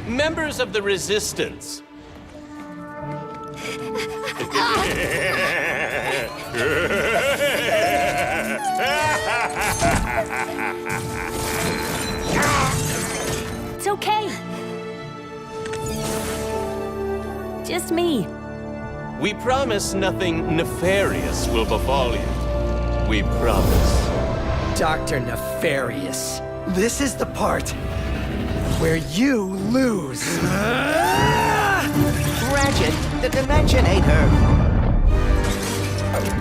Members of the Resistance. It's okay. Just me. We promise nothing nefarious will befall you. We promise. Dr. Nefarious. This is the part where you lose. Ratchet, the Dimensionator.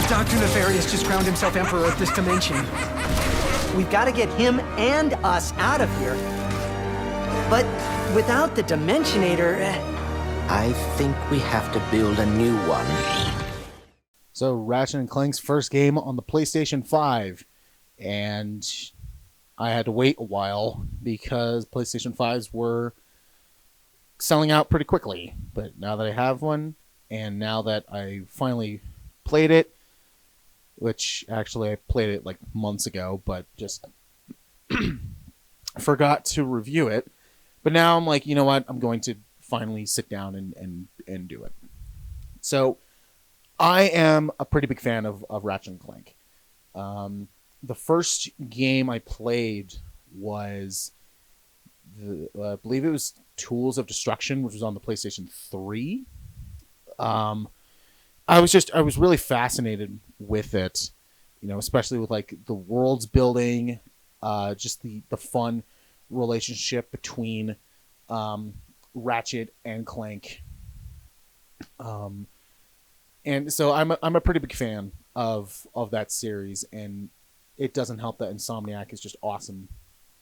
Dr. Nefarious just crowned himself Emperor of this dimension. We've got to get him and us out of here. But without the Dimensionator... I think we have to build a new one. So Ratchet and Clank's first game on the PlayStation 5. And I had to wait a while because PlayStation 5s were selling out pretty quickly. But now that I have one, and now that I finally played it, which actually I played it like months ago, but just forgot to review it. But now I'm like, you know what? I'm going to finally sit down and do it. So I am a pretty big fan of Ratchet and Clank. The first game I played was, I believe it was Tools of Destruction, which was on the PlayStation 3. I was really fascinated with it, you know, especially with like the world's building, just the fun relationship between Ratchet and Clank. And so I'm a pretty big fan of that series, and it doesn't help that Insomniac is just awesome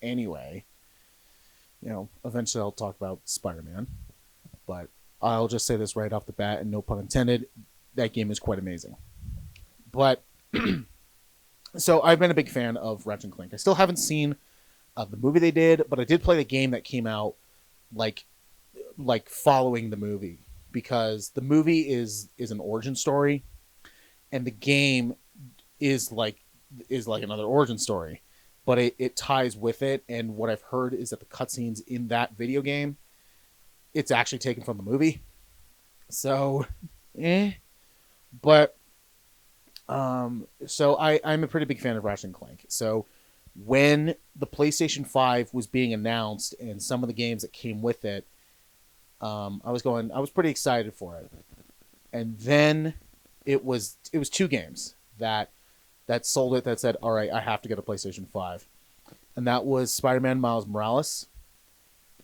anyway. You know, eventually I'll talk about Spider-Man, but I'll just say this right off the bat, and no pun intended, that game is quite amazing. But so I've been a big fan of Ratchet and Clank. I still haven't seen the movie they did, but I did play the game that came out like following the movie, because the movie is an origin story, and the game is like another origin story, but it ties with it. And what I've heard is that the cutscenes in that video game, it's actually taken from the movie. So, But, so I'm a pretty big fan of Ratchet and Clank. So when the PlayStation 5 was being announced and some of the games that came with it, I was pretty excited for it. And then it was two games that sold it, that said, all right, I have to get a PlayStation 5. And that was Spider-Man Miles Morales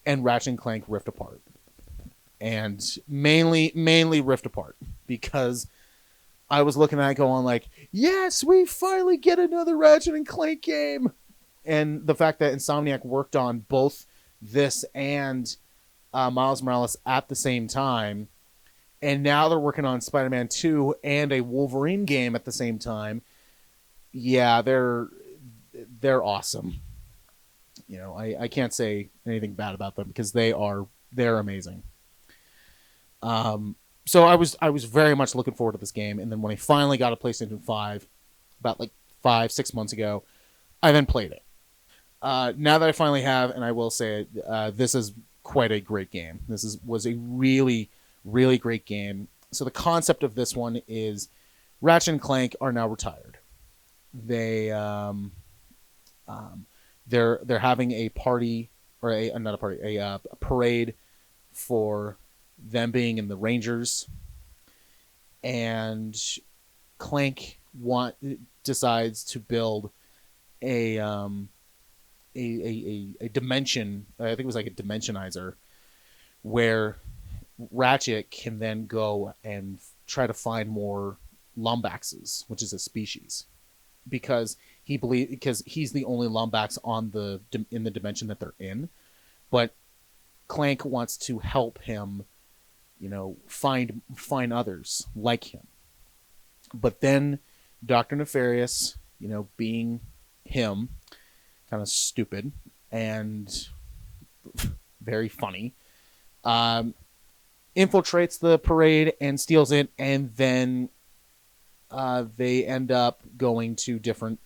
and Ratchet and Clank Rift Apart. And mainly Rift Apart, because I was looking at it going like, yes, we finally get another Ratchet and Clank game. And the fact that Insomniac worked on both this and Miles Morales at the same time, and now they're working on Spider-Man 2 and a Wolverine game at the same time. Yeah, they're awesome. You know, I can't say anything bad about them because they're amazing. So I was very much looking forward to this game, and then when I finally got a PlayStation 5 about like 5-6 months ago, I then played it. Now that I finally have, and I will say this is quite a great game. Was a really, really great game. So the concept of this one is Ratchet and Clank are now retired. They're having a party, or not a party, a parade for them being in the Rangers, and Clank decides to build a dimension. I think it was like a dimensionizer, where Ratchet can then go and try to find more Lombaxes, which is a species, because he's the only Lombax in the dimension that they're in. But Clank wants to help him, you know, find others like him. But then Dr. Nefarious, you know, being him, kind of stupid and very funny, infiltrates the parade and steals it, and then they end up going to different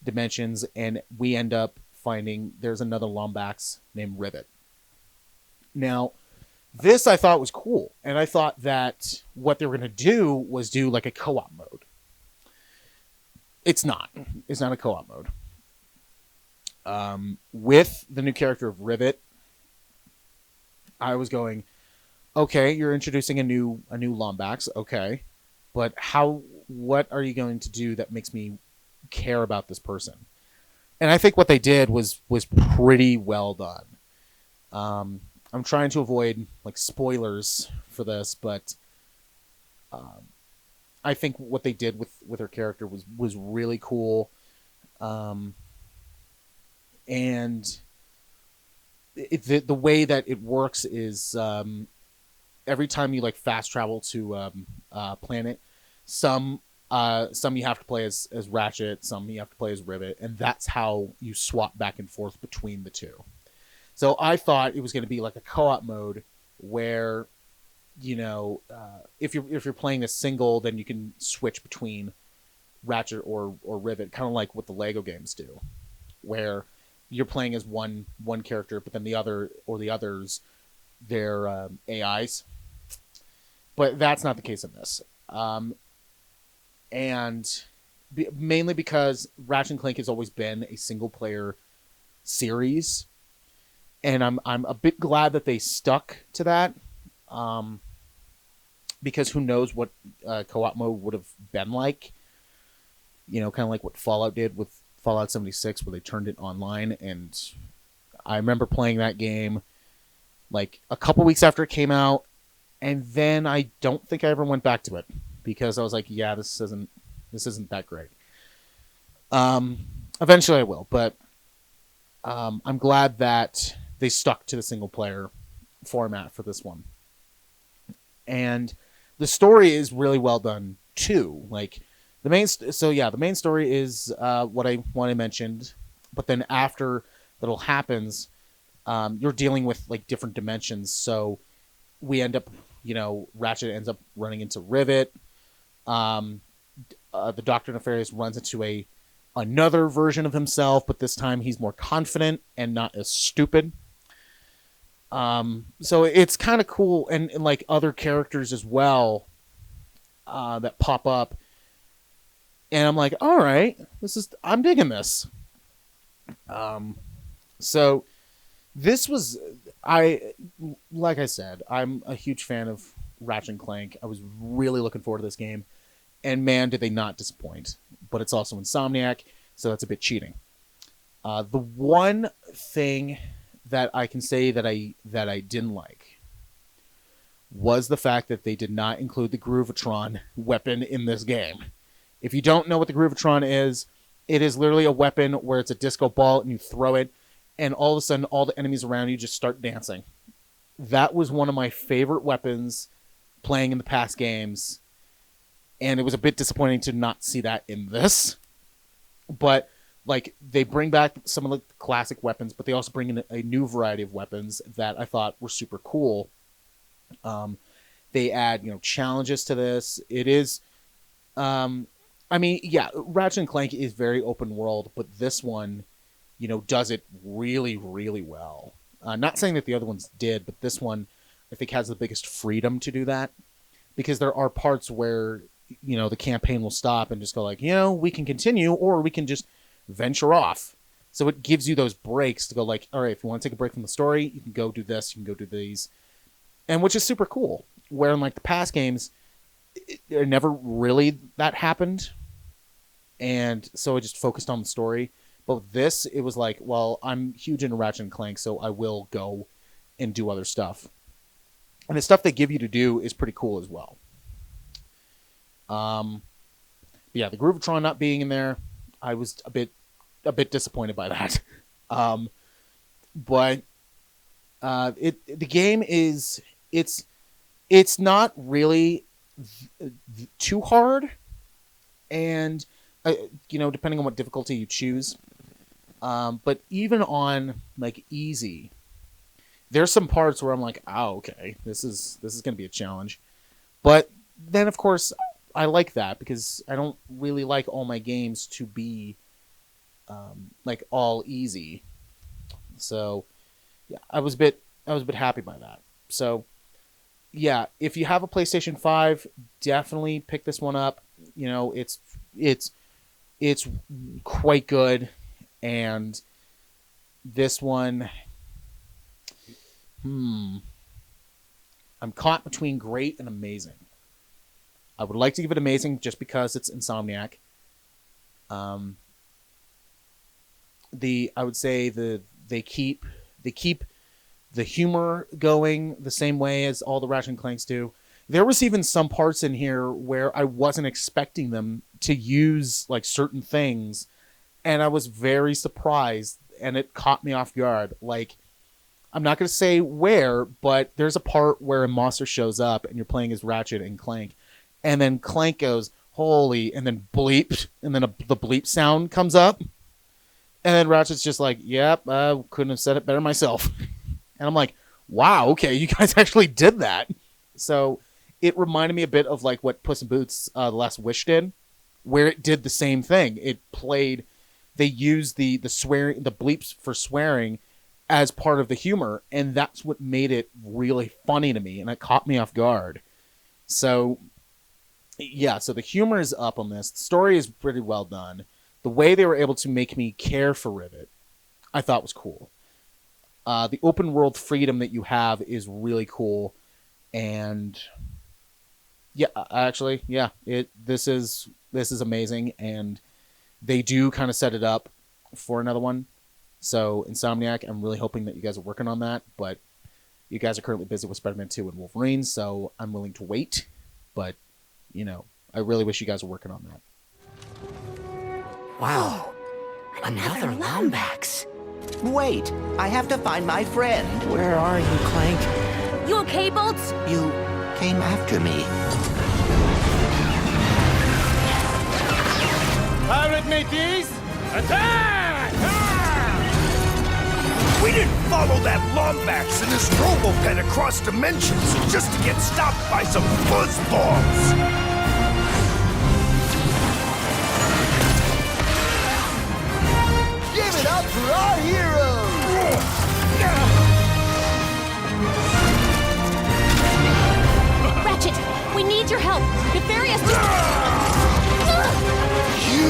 dimensions, and we end up finding there's another Lombax named Rivet. Now, this I thought was cool, and I thought that what they were going to do was do like a co-op mode. It's not. It's not a co-op mode. With the new character of Rivet, I was going, okay, you're introducing a new Lombax, okay, but what are you going to do that makes me care about this person? And I think what they did was pretty well done. I'm trying to avoid like spoilers for this, but I think what they did with her character was really cool. And the way that it works is every time you like fast travel to a planet, some you have to play as Ratchet, some you have to play as Rivet, and that's how you swap back and forth between the two. So I thought it was going to be like a co-op mode where, if you're playing a single, then you can switch between Ratchet or Rivet, kind of like what the Lego games do, where you're playing as one character, but then the others, they're AIs. But that's not the case in this. Mainly because Ratchet and Clank has always been a single player series. And I'm a bit glad that they stuck to that, because who knows what co-op mode would have been like. Kind of like what Fallout did with Fallout 76, where they turned it online. And I remember playing that game like a couple weeks after it came out, and then I don't think I ever went back to it because I was like, yeah, this isn't that great. Eventually I will, but I'm glad that they stuck to the single player format for this one. And the story is really well done too. Like the main story is what I mentioned, but then after that all happens, you're dealing with like different dimensions. So we end up, Ratchet ends up running into Rivet. The Dr. Nefarious runs into another version of himself, but this time he's more confident and not as stupid. So it's kind of cool, and like other characters as well that pop up, and I'm like, all right, I'm digging this. So this was, like I said, I'm a huge fan of Ratchet and Clank. I was really looking forward to this game, and man, did they not disappoint. But it's also Insomniac, so that's a bit cheating. The one thing that I can say that I didn't like was the fact that they did not include the Groovatron weapon in this game. If you don't know what the Groovatron is, it is literally a weapon where it's a disco ball and you throw it, and all of a sudden all the enemies around you just start dancing. That was one of my favorite weapons playing in the past games, and it was a bit disappointing to not see that in this. But like, they bring back some of the classic weapons, but they also bring in a new variety of weapons that I thought were super cool. They add, challenges to this. It is, Ratchet and Clank is very open world, but this one, does it really, really well. Not saying that the other ones did, but this one, I think, has the biggest freedom to do that, because there are parts where, the campaign will stop and just go like, we can continue, or we can just venture off. So it gives you those breaks to go like, all right, if you want to take a break from the story, you can go do this, you can go do these, and which is super cool. Where in like the past games, it never really that happened, and so I just focused on the story. But with this, it was like, well, I'm huge into Ratchet and Clank, so I will go and do other stuff, and the stuff they give you to do is pretty cool as well. Yeah, the Groovatron not being in there, I was a bit disappointed by that. But the game is, it's not really too hard, and depending on what difficulty you choose. But even on like easy, there's some parts where I'm like, oh, okay, this is going to be a challenge. But then of course I like that, because I don't really like all my games to be like all easy. So yeah, I was a bit I was a bit happy by that. So, yeah, if you have a PlayStation 5, definitely pick this one up. You know, it's quite good, and this one, I'm caught between great and amazing. I would like to give it amazing just because it's Insomniac. I would say they keep the humor going the same way as all the Ratchet and Clanks do. There was even some parts in here where I wasn't expecting them to use like certain things, and I was very surprised, and it caught me off guard. Like, I'm not going to say where, but there's a part where a monster shows up and you're playing as Ratchet and Clank, and then Clank goes, holy, and then bleep, and then the bleep sound comes up, and then Ratchet's just like, yep, I couldn't have said it better myself. And I'm like, wow, okay, you guys actually did that. So it reminded me a bit of like what Puss in Boots The Last Wish did, where it did the same thing. It played, they used the swearing, the bleeps for swearing as part of the humor, and that's what made it really funny to me, and it caught me off guard. So yeah, so the humor is up on this. The story is pretty well done. The way they were able to make me care for Rivet, I thought was cool. The open world freedom that you have is really cool, and yeah, actually, yeah, this is amazing, and they do kind of set it up for another one. So Insomniac, I'm really hoping that you guys are working on that, but you guys are currently busy with Spider-Man 2 and Wolverine, so I'm willing to wait, but you know, I really wish you guys were working on that. Wow. Another Lombax. Wait, I have to find my friend. Where are you, Clank? You okay, Bolts? You came after me. Pirate mateys, attack! We didn't follow that Lombax and his Robo-Pen across dimensions just to get stopped by some fuzzballs! Give it up for our hero! Ratchet, we need your help. Nefarious just... You!